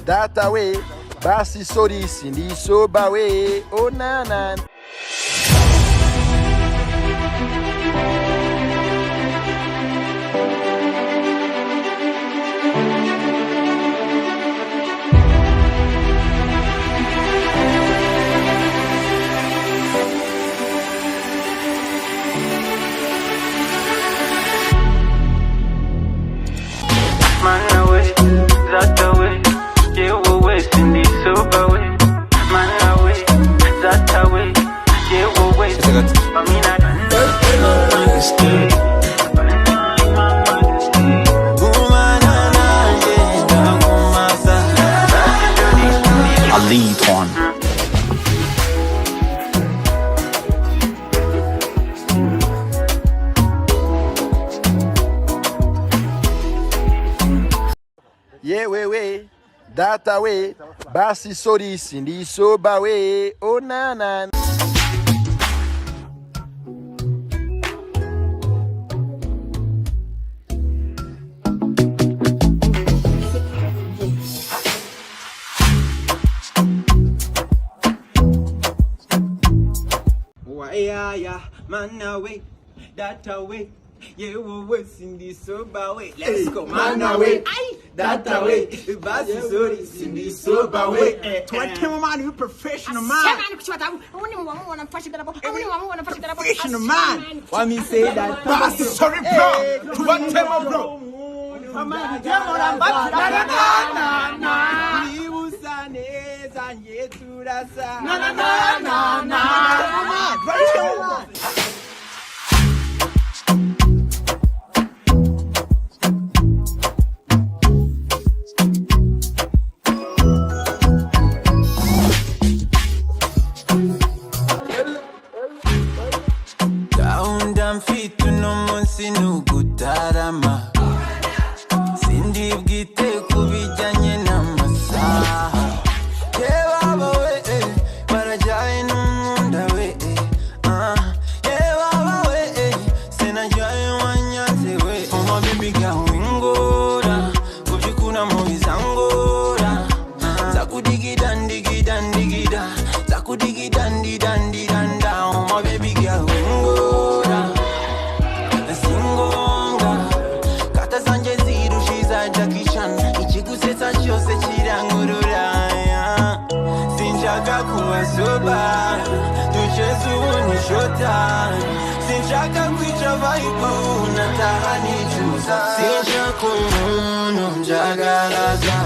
data we, basisori sindi soba we, oh nana. Yeah, we, data we, basisori sindi soba we, oh nana. Yeah, man away, that away. Yeah, we're Cindy soba way. Let's go, man away, that away. Basisori Cindy soba way. To a cameraman, you professional man. Professional man. Why me say that? Basisori bro. To a camera bro. Down feet to no monsi no gutarama. Sindi bwite kubijanye n'amasaha. Yewa we barajaye n'umunda we. Yewa we senajaye wanyanze we. Oma baby gawingora kubyukuna mu bizangora. Zakudigidan digidan digida. Zakudigidan didan didanda. Oma baby gawingora singonga kata zanje zirushiza jakishan ikigusetsa cyose kirangurura sinshaka kuba soba ducheze ubuni shota sinshaka kwica vibe nataha nicuza sinshaka umuntu njagaraza